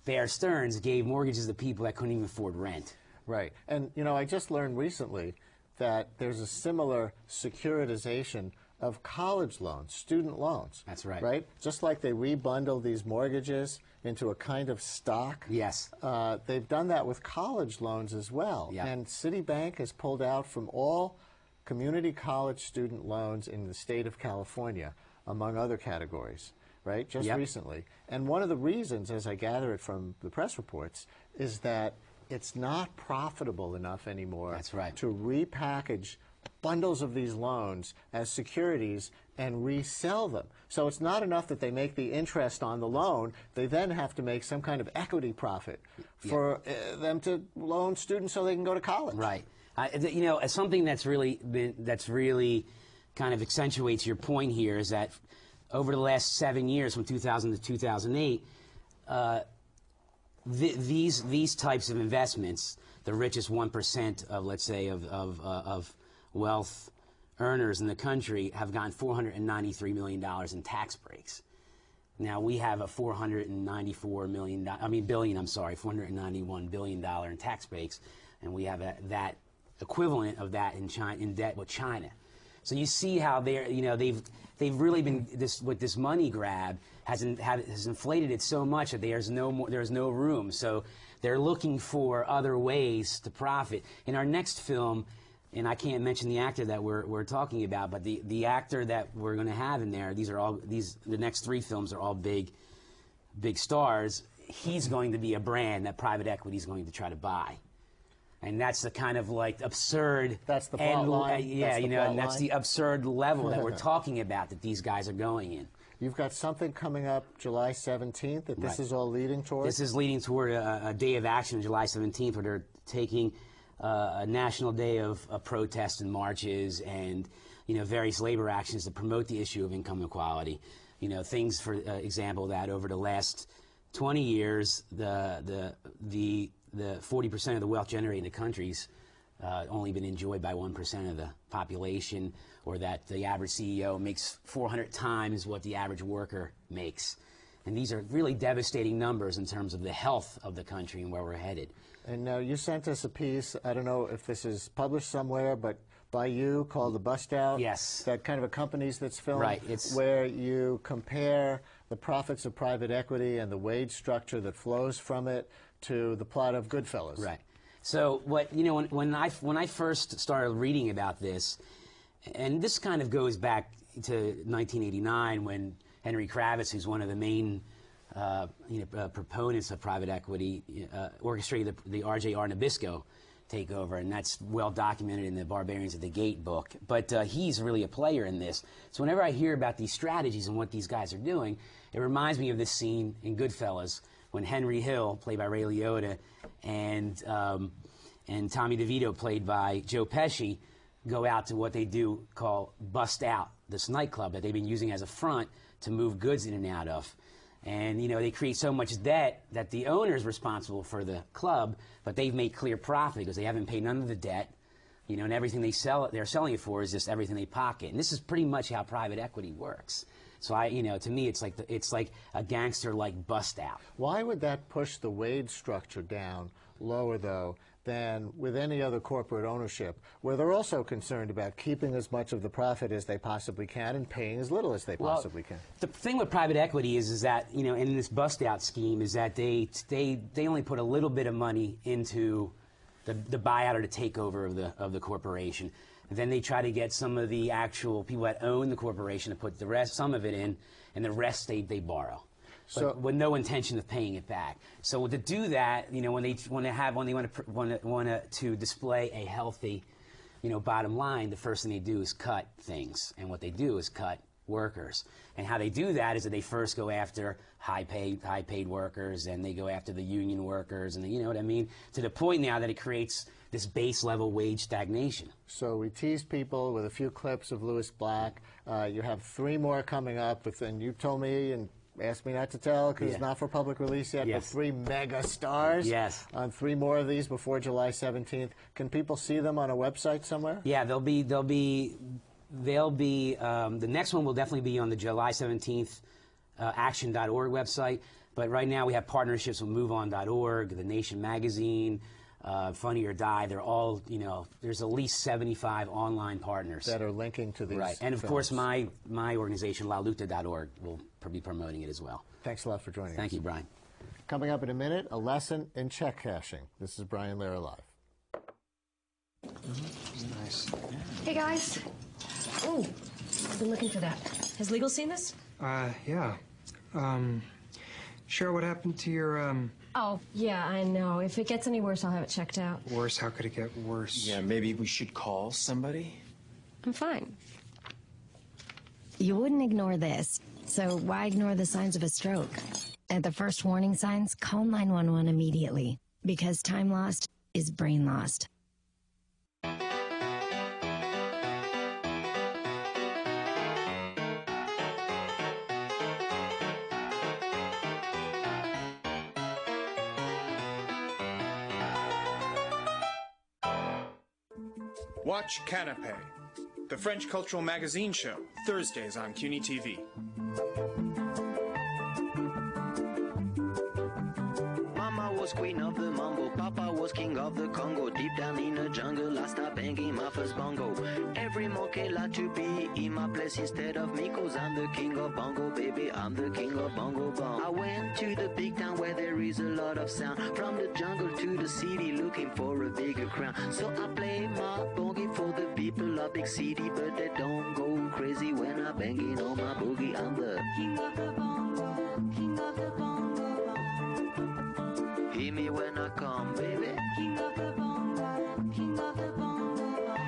Bear Stearns gave mortgages to people that couldn't even afford rent. Right. And, you know, I just learned recently that there's a similar securitization of college loans, student loans. That's right. Right? Just like they rebundle these mortgages into a kind of stock. Yes. They've done that with college loans as well. Yeah. And Citibank has pulled out from all community college student loans in the state of California, among other categories, right? Just recently. And one of the reasons, as I gather it from the press reports, is that it's not profitable enough anymore. That's right. To repackage bundles of these loans as securities and resell them. So it's not enough that they make the interest on the loan. They then have to make some kind of equity profit for them to loan students so they can go to college. Right. You know, something that's really kind of accentuates your point here is that over the last 7 years, from 2000 to 2008, these types of investments, the richest 1% of, let's say, of wealth earners in the country, have gotten $493 million in tax breaks. Now we have a $491 billion in tax breaks, and we have that equivalent of that in China, in debt with China. So you see how they've really been with this money grab has inflated it so much that there's no room. So they're looking for other ways to profit. In our next film, and I can't mention the actor that we're talking about, but the actor that we're going to have in there, the next 3 films are all big stars. He's going to be a brand that private equity is going to try to buy. And that's the kind of like absurd. That's the plot line. Yeah, you know, and that's the absurd level that we're talking about that these guys are going in. You've got something coming up July 17th that this is all leading toward? This is leading toward a day of action, July 17th, where they're taking a national day of protest and marches and, you know, various labor actions to promote the issue of income inequality. You know, things, for example, that over the last 20 years, the 40% of the wealth generated in the country's only been enjoyed by 1% of the population, or that the average CEO makes 400 times what the average worker makes. And these are really devastating numbers in terms of the health of the country and where we're headed. And now you sent us a piece, I don't know if this is published somewhere, but by you, called The Bust Out. Yes. That kind of accompanies this film. Right. Where you compare the profits of private equity and the wage structure that flows from it to the plot of Goodfellas. Right. So when I first started reading about this, and this kind of goes back to 1989 when Henry Kravitz, who's one of the main proponents of private equity, orchestrated the R.J.R. Nabisco takeover, and that's well documented in the Barbarians at the Gate book. But he's really a player in this. So whenever I hear about these strategies and what these guys are doing, it reminds me of this scene in Goodfellas when Henry Hill, played by Ray Liotta, and Tommy DeVito, played by Joe Pesci, go out to what they do call Bust Out, this nightclub that they've been using as a front to move goods in and out of. And, you know, they create so much debt that the owner's responsible for the club, but they've made clear profit because they haven't paid none of the debt, you know, and everything they're selling it for is just everything they pocket. And this is pretty much how private equity works. So to me, it's like a gangster-like bust out. Why would that push the wage structure down lower, though, than with any other corporate ownership, where they're also concerned about keeping as much of the profit as they possibly can and paying as little as they possibly can? The thing with private equity is that, you know, in this bust-out scheme, is that they only put a little bit of money into the buyout or the takeover of the corporation. And then they try to get some of the actual people that own the corporation to put some of it in, and the rest they borrow. but with no intention of paying it back. So to do that, you know, when they want to display a healthy, you know, bottom line, the first thing they do is cut things, and what they do is cut workers. And how they do that is that they first go after high paid workers, and they go after the union workers, and you know what I mean, to the point now that it creates this base level wage stagnation. So we teased people with a few clips of Louis Black. You have 3 more coming up, and you told me and asked me not to tell because it's not for public release yet, but 3 mega stars on 3 more of these before July 17th. Can people see them on a website somewhere? Yeah, they'll be the next one will definitely be on the July 17th action.org website, but right now we have partnerships with MoveOn.org, The Nation magazine, Funny or Die. They're all, you know, there's at least 75 online partners that are linking to these and of films. course my organization, LaLuta.org, will be promoting it as well. Thanks a lot for joining us. Thank you, Brian. Coming up in a minute, a lesson in check cashing. This is Brian Lehrer Live. Nice. Hey guys. Oh, I've been looking for that. Has legal seen this? Yeah. Cheryl, what happened to your, Oh, yeah, I know. If it gets any worse, I'll have it checked out. Worse? How could it get worse? Yeah, maybe we should call somebody? I'm fine. You wouldn't ignore this, so why ignore the signs of a stroke? At the first warning signs, call 911 immediately, because time lost is brain lost. Watch Canapé, the French cultural magazine show, Thursdays on CUNY TV. Mama was queen of the mambo, Papa was king of the Congo. Deep down in the jungle, I started banging my first bongo. Every monkey like to be in my place instead of me, 'cause I'm the king of bongo, baby, I'm the king of bongo bong. I went to the big town where there is a lot of sound, from the jungle to the city looking for a bigger crown. So I play my boogie for the people of big city, but they don't go crazy when I'm banging on my boogie. I'm the king of the bongo, king of the bongo bong. Hear me when I come, baby. King of the bongo, king of the bongo bong.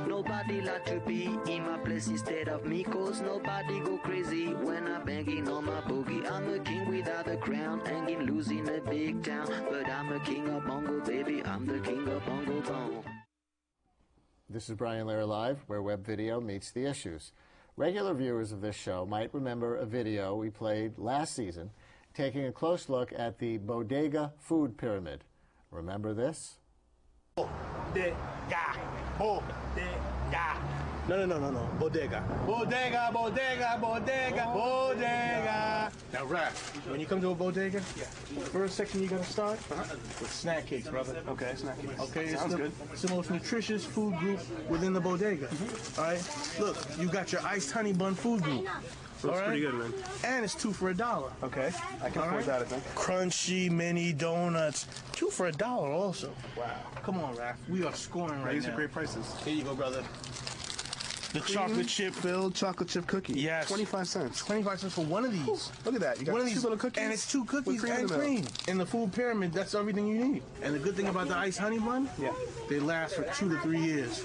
Nobody like to be in my place instead of me, 'cause nobody go crazy when I'm banging on my boogie. I'm a king without a crown, hanging loose in a big town, but I'm a king of bongo, baby, I'm the king of bongo bong. This is Brian Lehrer Live, where web video meets the issues. Regular viewers of this show might remember a video we played last season taking a close look at the bodega food pyramid. Remember this? Bodega. Bodega. No. Bodega. Bodega, bodega, bodega, bodega. Now, Raph, when you come to a bodega, first section you're going to start with snack cakes, brother. Okay, snack cakes. Okay, sounds good. It's the most nutritious food group within the bodega. All right? Look, you got your iced honey bun food group. Looks pretty good, man. And it's 2 for $1. Okay, I can afford that, I think. Crunchy mini donuts, 2 for $1 also. Wow. Come on, Raph. We are scoring right now. These are great prices. Here you go, brother. The chocolate chip filled chocolate chip cookie. Yes. 25 cents. 25 cents for one of these. Ooh, look at that. You got one of 2 these little cookies. And it's 2 cookies with and cream. In the food pyramid, that's everything you need. And the good thing about the iced honey bun, they last for 2 to 3 years.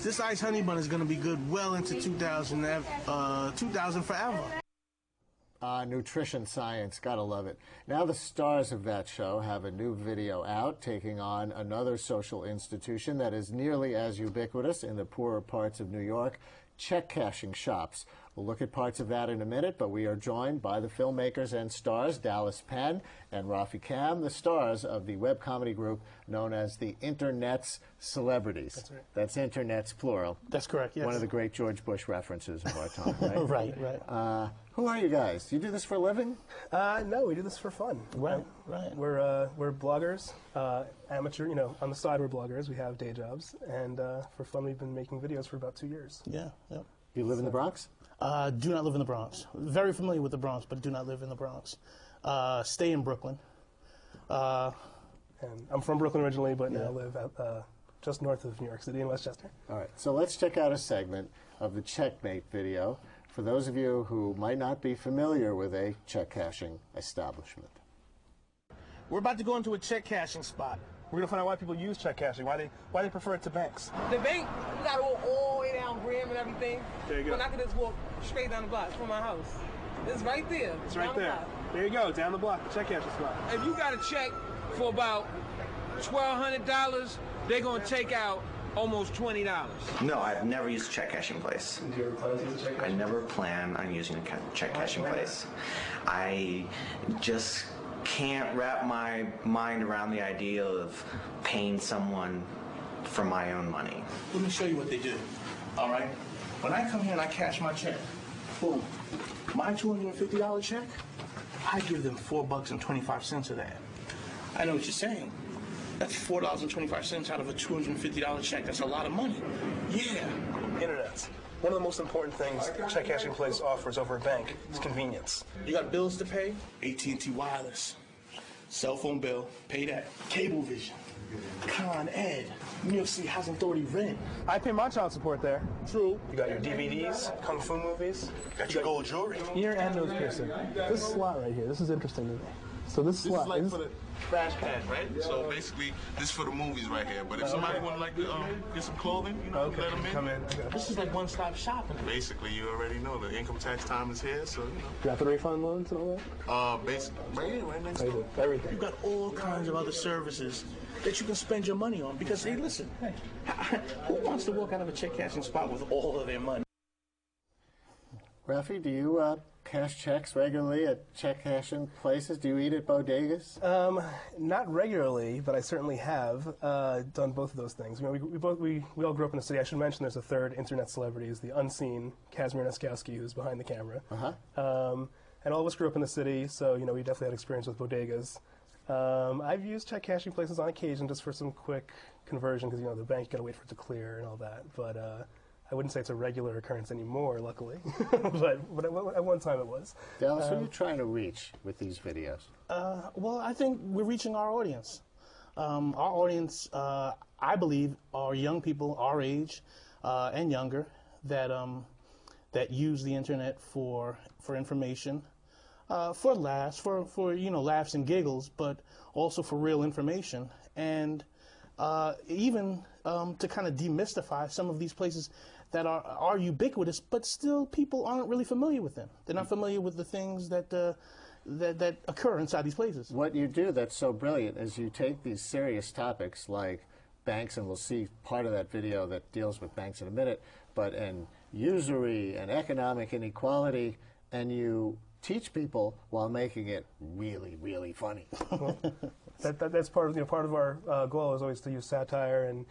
This iced honey bun is going to be good well into 2000 forever. Nutrition science, gotta love it. Now the stars of that show have a new video out taking on another social institution that is nearly as ubiquitous in the poorer parts of New York, check cashing shops. We'll look at parts of that in a minute, but we are joined by the filmmakers and stars, Dallas Penn and Rafi Kam, the stars of the web comedy group known as the Internet's Celebrities. That's right. That's Internet's plural. That's correct, yes. One of the great George Bush references of our time, right? Right. Who are you guys? Do you do this for a living? No, we do this for fun. Right. We're bloggers, amateur. You know, on the side we're bloggers. We have day jobs, and for fun we've been making videos for about 2 years. Yeah. You live in the Bronx? Do not live in the Bronx. Very familiar with the Bronx, but do not live in the Bronx. Stay in Brooklyn. And I'm from Brooklyn originally, but now live just north of New York City in Westchester. All right, so let's check out a segment of the Checkmate video for those of you who might not be familiar with a check cashing establishment. We're about to go into a check cashing spot. We're going to find out why people use check cashing, why they prefer it to banks. The bank, you got to walk all the way down Graham and everything. There you go. When I could just walk straight down the block from my house. It's right there. It's right there. There you go, down the block, the check cashing spot. If you got a check for about $1,200, they're going to take out almost $20. No, I've never used a check cashing place. Do you ever plan to use a check cashing? I never plan on using a check cashing place. I just can't wrap my mind around the idea of paying someone for my own money. Let me show you what they do. All right? When I come here and I cash my check, boom, my $250 check, I give them $4.25 of that. I know what you're saying. That's $4.25 out of a $250 check. That's a lot of money. Yeah. Internet. One of the most important things a check cashing place offers over a bank is convenience. You got bills to pay? AT&T Wireless. Cell phone bill, pay that. Cablevision. Con Ed. New York City Housing Authority rent. I pay my child support there. True. You got your DVDs, kung fu movies. Got your gold jewelry. Ear and nose piercing. This slot right here, this is interesting to me. So this slot is like for the flash cash, right? So basically, this is for the movies right here. But if somebody would like to get some clothing, you know, let them in. Come in. This is like one-stop shopping. Basically, you already know the income tax time is here, so you know. Rapid refund loans and all that? Basically, right here, right next door. Everything. You got all kinds of other services that you can spend your money on. Because hey, listen, who wants to walk out of a check cashing spot with all of their money? Rafi, do you cash checks regularly at check cashing places? Do you eat at bodegas? Not regularly, but I certainly have done both of those things. You know, we all grew up in the city. I should mention there's a third internet celebrity, is the unseen Kazimir Neskowski, who's behind the camera. And all of us grew up in the city, so you know we definitely had experience with bodegas. I've used check cashing places on occasion just for some quick conversion because you know the bank got to wait for it to clear and all that. But I wouldn't say it's a regular occurrence anymore, luckily. but at one time it was. Dallas, who are you trying to reach with these videos? Well, I think we're reaching our audience. Our audience, I believe, are young people our age and younger that use the internet for information, for laughs, for you know laughs and giggles, but also for real information, and even to kind of demystify some of these places that are ubiquitous, but still people aren't really familiar with them. They're not familiar with the things that that occur inside these places. What you do that's so brilliant is you take these serious topics like banks, and we'll see part of that video that deals with banks in a minute, but and usury and economic inequality, and you teach people while making it really, really funny. Well, that's part of part of our goal is always to use satire and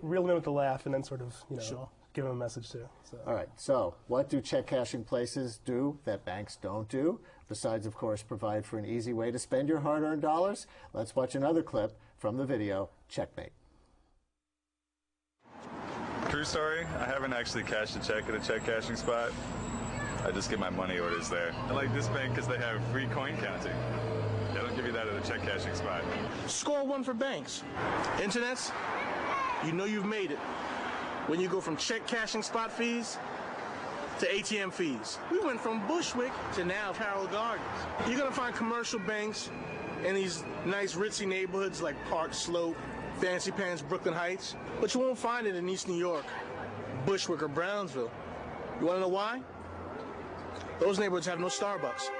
reel them in with the laugh, and then sort of give them a message too. So. All right. So, what do check cashing places do that banks don't do? Besides, of course, provide for an easy way to spend your hard-earned dollars. Let's watch another clip from the video Checkmate. True story. I haven't actually cashed a check at a check cashing spot. I just get my money orders there. I like this bank because they have free coin counting. They don't give you that at a check cashing spot. Score one for banks. Internets, you know you've made it when you go from check cashing spot fees to ATM fees. We went from Bushwick to now Carroll Gardens. You're going to find commercial banks in these nice ritzy neighborhoods like Park Slope, Fancy Pants, Brooklyn Heights, but you won't find it in East New York, Bushwick, or Brownsville. You want to know why? Those neighborhoods have no Starbucks.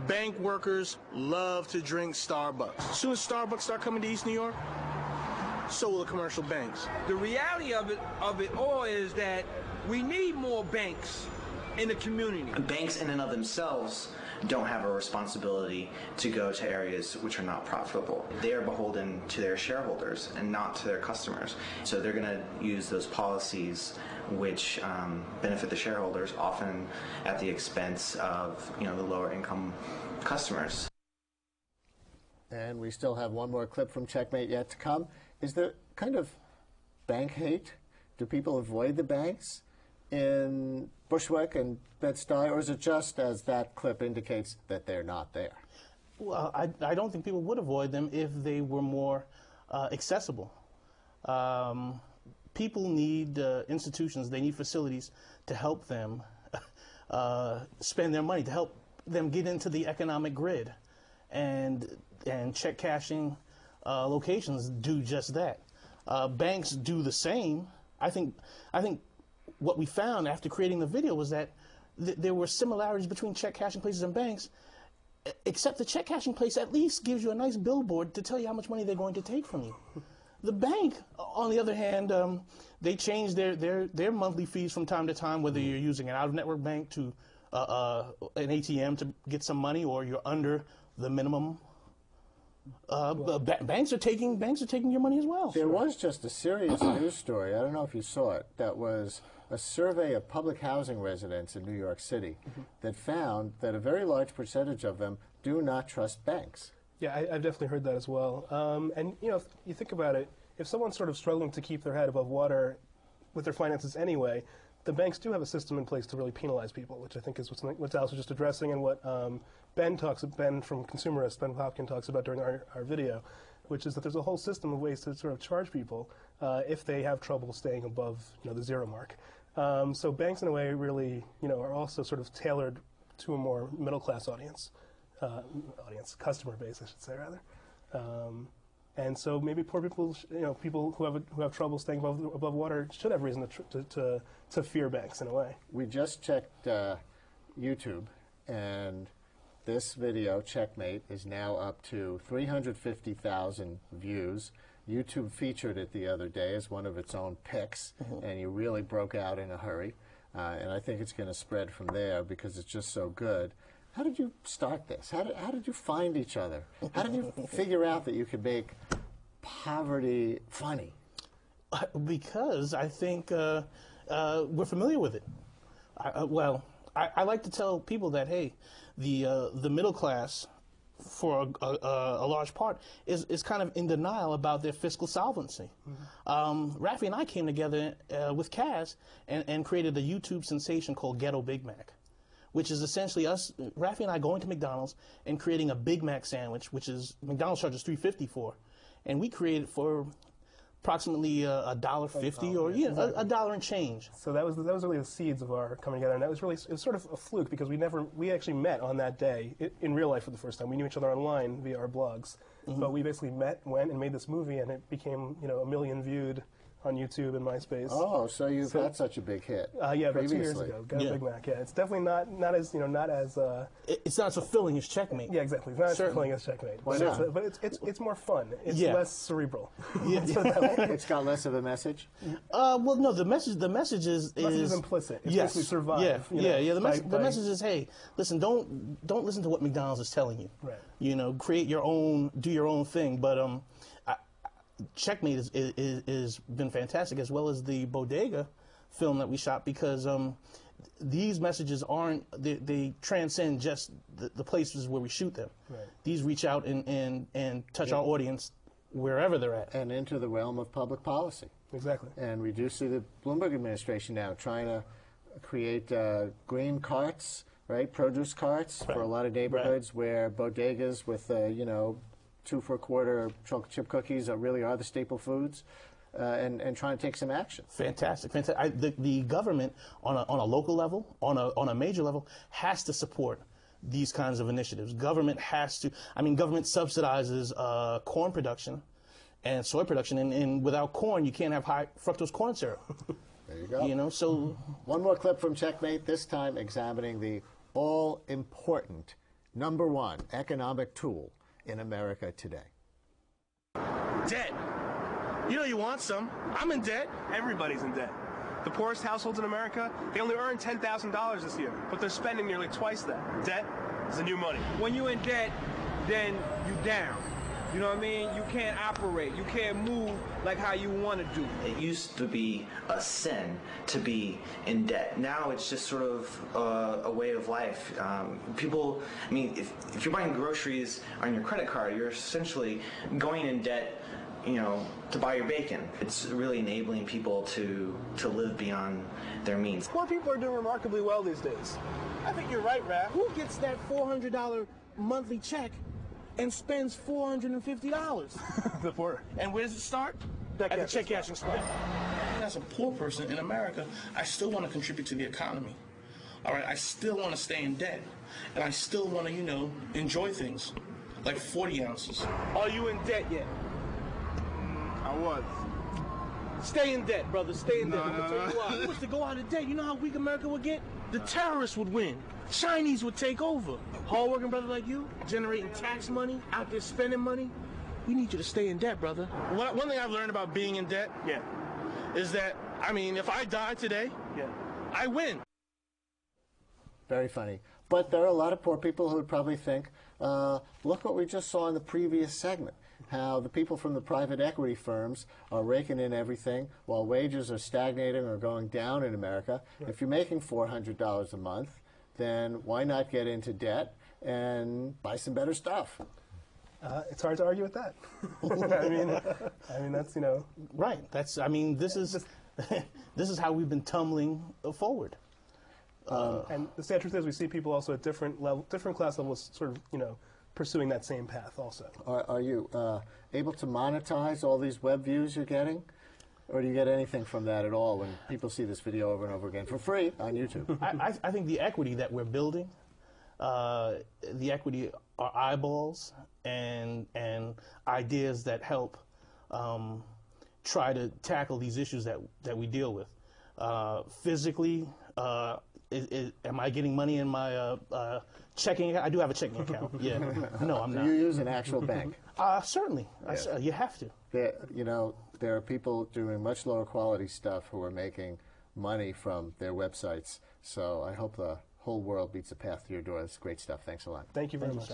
Bank workers love to drink Starbucks. As soon as Starbucks start coming to East New York, so will the commercial banks. The reality of it all is that we need more banks in the community. Banks in and of themselves don't have a responsibility to go to areas which are not profitable. They are beholden to their shareholders and not to their customers. So they're going to use those policies which benefit the shareholders, often at the expense of the lower income customers. And we still have one more clip from Checkmate yet to come. Is there kind of bank hate? Do people avoid the banks in Bushwick and Bed-Stuy, or is it just, as that clip indicates, that they're not there? Well, I don't think people would avoid them if they were more accessible. People need institutions, they need facilities to help them spend their money, to help them get into the economic grid. And check cashing locations do just that. Banks do the same. I think what we found after creating the video was that there were similarities between check cashing places and banks, except the check cashing place at least gives you a nice billboard to tell you how much money they're going to take from you. The bank, on the other hand, they change their monthly fees from time to time, whether you're using an out-of-network bank to an ATM to get some money, or you're under the minimum. Banks are taking your money as well. There was just a serious news story, I don't know if you saw it, that was a survey of public housing residents in New York City that found that a very large percentage of them do not trust banks. Yeah, I've definitely heard that as well. And you know, if you think about it, if someone's sort of struggling to keep their head above water with their finances anyway, the banks do have a system in place to really penalize people, which I think is what Alice was just addressing, and what Ben from Consumerist, Ben Hopkin, talks about during our video, which is that there's a whole system of ways to sort of charge people if they have trouble staying above, you know, the zero mark. So banks, in a way, really, you know, are also sort of tailored to a more middle-class audience, customer base, I should say, rather. And so maybe poor people, you know, people who have trouble staying above water should have reason to fear banks in a way. We just checked YouTube, and this video, Checkmate, is now up to 350,000 views. YouTube featured it the other day as one of its own picks, and you really broke out in a hurry. And I think it's going to spread from there because it's just so good. How did you start this? How did you find each other? How did you figure out that you could make poverty funny? Because I think we're familiar with it. I like to tell people that, hey, the middle class, for a large part, is kind of in denial about their fiscal solvency. Rafi and I came together with Kaz and created a YouTube sensation called Ghetto Big Mac, which is essentially us, Rafi and I, going to McDonald's and creating a Big Mac sandwich, which is McDonald's charges $3.50 for, and we created for approximately $1.50 or a dollar and change. So that was really the seeds of our coming together, and it was sort of a fluke because we actually met on that day in real life for the first time. We knew each other online via our blogs, but we basically met, went, and made this movie, and it became, you know, 1 million viewed on YouTube and MySpace. Oh, so you've had such a big hit. Yeah, about 2 years ago. Got a Big Mac. Yeah, it's definitely not as, you know, not as. It's not as fulfilling as Checkmate. Yeah, exactly. It's not as fulfilling as Checkmate. Why not? But it's more fun. It's less cerebral. It's got less of a message. Well, no, the message is implicit. It's basically survive. The message is, hey, listen, don't listen to what McDonald's is telling you. Right. You know, create your own, do your own thing. But Checkmate is been fantastic, as well as the Bodega film that we shot, because these messages they transcend just the places where we shoot them. Right. These reach out and touch our audience wherever they're at. And into the realm of public policy. Exactly. And we do see the Bloomberg administration now trying to create green carts, right, produce carts for a lot of neighborhoods where bodegas with, 2 for $1 chocolate chip cookies really are the staple foods, and trying to take some action. Fantastic. The government on a local level, on a major level, has to support these kinds of initiatives. Government has to. I mean, government subsidizes corn production and soy production, and without corn, you can't have high fructose corn syrup. There you go. You know, so one more clip from Checkmate. This time examining the all-important #1 economic tool in America today. Debt. You know you want some. I'm in debt. Everybody's in debt. The poorest households in America, they only earn $10,000 this year, but they're spending nearly twice that. Debt is the new money. When you're in debt, then you down. You know what I mean? You can't operate. You can't move like how you want to do. It used to be a sin to be in debt. Now it's just sort of a way of life. People, I mean, if you're buying groceries on your credit card, you're essentially going in debt, you know, to buy your bacon. It's really enabling people to live beyond their means. Poor people are doing remarkably well these days. I think you're right, Raph. Who gets that $400 monthly check and spends $450? The poor. And where does it start? At the check cashing spot. As a poor person in America, I still want to contribute to the economy. all right, I still want to stay in debt. And I still want to, you know, enjoy things. Like 40 ounces. Are you in debt yet? I was. Stay in debt, brother. Stay in debt. I'm gonna tell you why. Who was to go out of debt? You know how weak America would get? The terrorists would win. Chinese would take over. Hard-working brother like you, generating tax money, out there spending money. We need you to stay in debt, brother. One thing I've learned about being in debt, is that, I mean, if I die today, I win. Very funny. But there are a lot of poor people who would probably think, look what we just saw in the previous segment, how the people from the private equity firms are raking in everything while wages are stagnating or going down in America. Right. If you're making $400 a month, then why not get into debt and buy some better stuff? It's hard to argue with that. I mean that's, you know, right. That's, I mean, this is this is how we've been tumbling forward. And the sad truth is, we see people also at different class levels, sort of, you know, pursuing that same path also. Are you able to monetize all these web views you're getting? Or do you get anything from that at all when people see this video over and over again for free on YouTube? I think the equity that we're building, the equity are eyeballs and ideas that help try to tackle these issues that we deal with. Physically, am I getting money in my checking account? I do have a checking account. Yeah. No, I'm not. Do you use an actual bank? Certainly. Yeah. You have to. There are people doing much lower quality stuff who are making money from their websites. So I hope the whole world beats a path to your door. That's great stuff. Thanks a lot. Thank you very much.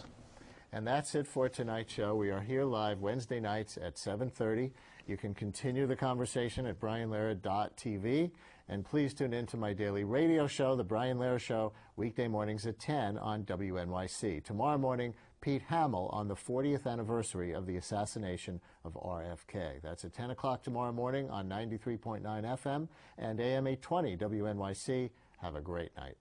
And that's it for tonight's show. We are here live Wednesday nights at 7:30. You can continue the conversation at brianlehrer.tv. And please tune in to my daily radio show, The Brian Lehrer Show, weekday mornings at 10 on WNYC. Tomorrow morning, Pete Hamill on the 40th anniversary of the assassination of RFK. That's at 10 o'clock tomorrow morning on 93.9 FM and AM 820 WNYC. Have a great night.